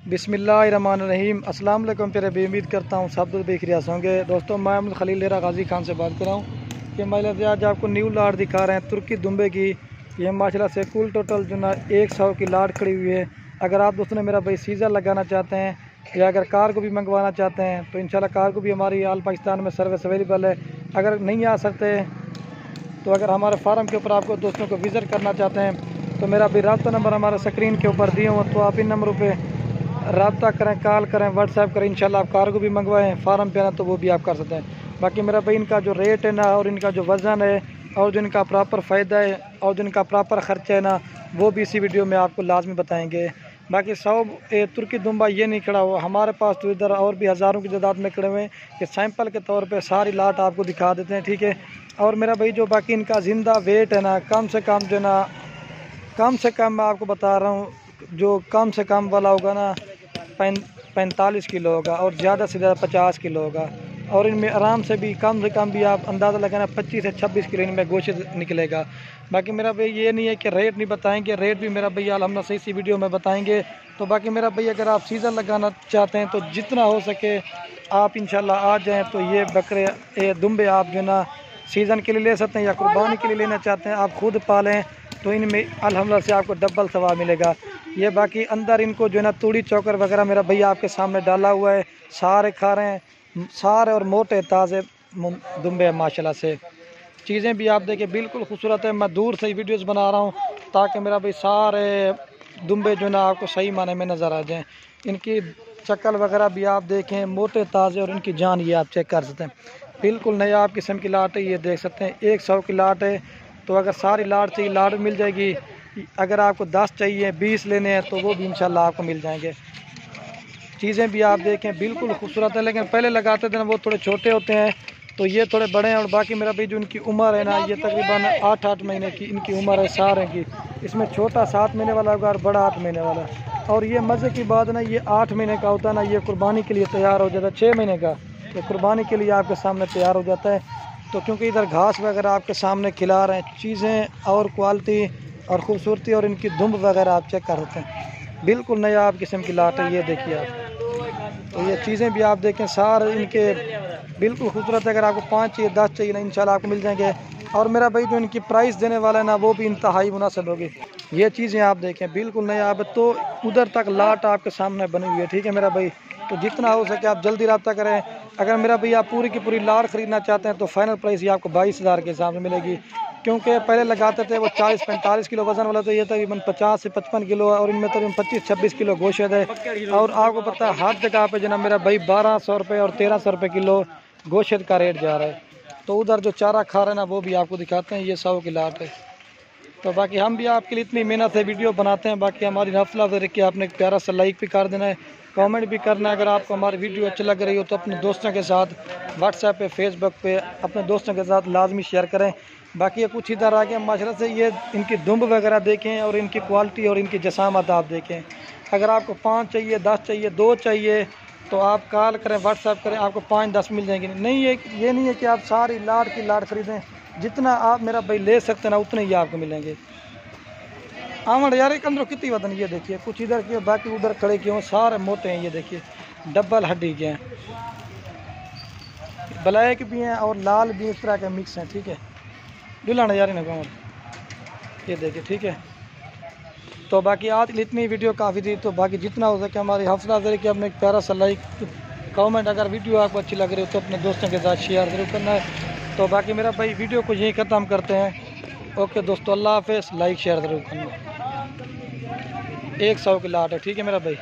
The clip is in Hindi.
बिस्मिल्लाहिर्रहमानिर्रहीम। अस्सलाम वालेकुम प्यारे भाई, उम्मीद करता हूँ सब लोग देख रियास होंगे। दोस्तों, मैं अहमद खलील लेरा गाजी खान से बात कर रहा हूँ कि मैं आज आपको न्यू लाट दिखा रहे हैं तुर्की दुम्बे की। ये माशाल्लाह से कुल टोटल जो ना 100 की लाट खड़ी हुई है। अगर आप दोस्तों ने मेरा भाई सीज़र लगाना चाहते हैं या अगर कार को भी मंगवाना चाहते हैं तो इंशाल्लाह कार को भी हमारी आल पाकिस्तान में सर्विस अवेलेबल है। अगर नहीं आ सकते तो अगर हमारे फार्म के ऊपर आपको दोस्तों को विज़िट करना चाहते हैं तो मेरा भी रब्ता नंबर हमारे स्क्रीन के ऊपर दिए हुए, तो आप इन नंबरों पे रब्ता करें, कॉल करें, व्हाट्सएप करें। इंशाल्लाह आप कार को भी मंगवाएं, फार्म पे आना तो वो भी आप कर सकते हैं। बाकी मेरा भाई इनका जो रेट है ना और इनका जो वज़न है और जो इनका प्रॉपर फ़ायदा है और जो इनका प्रॉपर ख़र्चा है ना वो भी इसी वीडियो में आपको लाजमी बताएँगे। बाकी सब तुर्की दुम्बा ये नहीं खड़ा हुआ, हमारे पास तो इधर और भी हज़ारों की तादाद में खड़े हुए हैं कि सैंपल के तौर पे सारी लाट आपको दिखा देते हैं, ठीक है। और मेरा भाई जो बाकी इनका ज़िंदा वेट है ना कम से कम जो ना कम से कम मैं आपको बता रहा हूँ, जो कम से कम वाला होगा ना 45 किलो होगा और ज़्यादा से ज़्यादा 50 किलो होगा। और इनमें आराम से कम भी आप अंदाज़ा लगाना 25 से 26 किलो इनमें गोश्त निकलेगा। बाकी मेरा भाई ये नहीं है कि रेट नहीं बताएंगे, रेट भी मेरा भैया अल्हम्दुलिल्लाह सही सी वीडियो में बताएंगे। तो बाकी मेरा भैया अगर आप सीज़न लगाना चाहते हैं तो जितना हो सके आप इंशाल्लाह आ जाएँ तो ये बकरे ये दुम्बे आप जो ना सीज़न के लिए ले सकते हैं या कुर्बानी के लिए लेना चाहते हैं आप खुद पालें तो इनमें अल्हम्दुलिल्लाह से आपको डबल सवाब मिलेगा। ये बाकी अंदर इनको जो है ना तूड़ी चोकर वगैरह मेरा भैया आपके सामने डाला हुआ है, सारे खा रहे हैं, सारे और मोटे ताज़े दुम्बे हैं माशाल्लाह से। चीज़ें भी आप देखें बिल्कुल खूबसूरत है। मैं दूर से ही वीडियोस बना रहा हूँ ताकि मेरा भाई सारे दुम्बे जो है ना आपको सही माने में नज़र आ जाएँ। इनकी शक्ल वगैरह भी आप देखें, मोटे ताज़े और इनकी जान ये आप चेक कर सकते हैं। बिल्कुल नया आप किस्म की लाट है, ये देख सकते हैं 100 की लाट है। तो अगर सारी लाट चाहिए लाट मिल जाएगी, अगर आपको 10 चाहिए 20 लेने हैं तो वो भी इंशाल्लाह आपको मिल जाएंगे। चीज़ें भी आप देखें बिल्कुल खूबसूरत है, लेकिन पहले लगाते थे ना वो थोड़े छोटे होते हैं तो ये थोड़े बड़े हैं। और बाकी मेरा भाई जो इनकी उम्र है ना ये तकरीबन 8-8 महीने की इनकी उम्र है सारे की। इसमें छोटा 7 महीने वाला होगा और बड़ा 8 महीने वाला। और ये मज़े की बात ना ये 8 महीने का होता है ना, ये कुर्बानी के लिए तैयार हो जाता है। 6 महीने का ये कुर्बानी के लिए आपके सामने तैयार हो जाता है। तो क्योंकि इधर घास वगैरह आपके सामने खिला रहे हैं, चीज़ें और क्वालिटी और ख़ूबसूरती और इनकी दुम्ब वगैरह आप चेक कर सकते हैं। बिल्कुल नया आप किस्म की लाट है, ये देखिए आप। तो ये चीज़ें भी आप देखें सारे इनके बिल्कुल खूबसूरत है। अगर आपको 5 चाहिए 10 चाहिए ना इंशाल्लाह आपको मिल जाएंगे। और मेरा भाई जो इनकी प्राइस देने वाला है ना वो भी इंतहाई मुनासिब होगी। ये चीज़ें आप देखें बिल्कुल नया आप तो उधर तक लाट आपके सामने बनी हुई है, ठीक है मेरा भाई। तो जितना हो सके आप जल्दी रब्ता करें। अगर मेरा भैया आप पूरी की पूरी लाट ख़रीदना चाहते हैं तो फाइनल प्राइस ये आपको 22,000 के हिसाब से मिलेगी। क्योंकि पहले लगाते थे वो 40-45 किलो वज़न वाला, तो ये तकरीबन 50 से 55 किलो है और इनमें तकरीबन 25-26 किलो गोश्त है। और आपको पता है हर जगह पे जना मेरा भाई 1200 रुपये और 1300 रुपये किलो गोश्त का रेट जा रहा है। तो उधर जो चारा खा रहे हैं ना वो भी आपको दिखाते हैं, ये 100 की लाट है। तो बाकी हम भी आपके लिए इतनी मेहनत से वीडियो बनाते हैं। बाकी हमारी हौसला देख के आपने एक प्यारा सा लाइक भी कर देना है, कमेंट भी करना है। अगर आपको हमारी वीडियो अच्छी लग रही हो तो अपने दोस्तों के साथ व्हाट्सएप पे, फेसबुक पे अपने दोस्तों के साथ लाजमी शेयर करें। बाकी ये कुछ इधर आ गए माशाल्लाह से, ये इनकी दुम्ब वगैरह देखें और इनकी क्वालिटी और इनकी जसामत आप देखें। अगर आपको 5 चाहिए 10 चाहिए 2 चाहिए तो आप कॉल करें, व्हाट्सएप करें, आपको 5-10 मिल जाएंगे। नहीं ये नहीं है कि आप सारी लाट की लाट ख़रीदें, जितना आप मेरा भाई ले सकते हैं ना उतने ही आपको मिलेंगे। आमड़ यार एक अंदरों कितनी वजन, ये देखिए कुछ इधर के बाकी उधर खड़े क्यों, सारे मोटे हैं। ये देखिए डबल हड्डी के हैं, ब्लैक भी हैं और लाल भी, इस तरह के मिक्स हैं, ठीक है। दुल्हन यार इन्हें ये देखिए, ठीक है। तो बाकी आज इतनी वीडियो काफ़ी थी। तो बाकी जितना हो सके हमारी हौसला अफजाई कि आपने एक प्यारा सा लाइक कमेंट, अगर वीडियो आपको अच्छी लग रही हो तो अपने दोस्तों के साथ शेयर ज़रूर करना है। तो बाकी मेरा भाई वीडियो को यहीं ख़त्म करते हैं। ओके दोस्तों, अल्लाह हाफ़िज़। लाइक शेयर ज़रूर करना। 100 की लाट है, ठीक है मेरा भाई।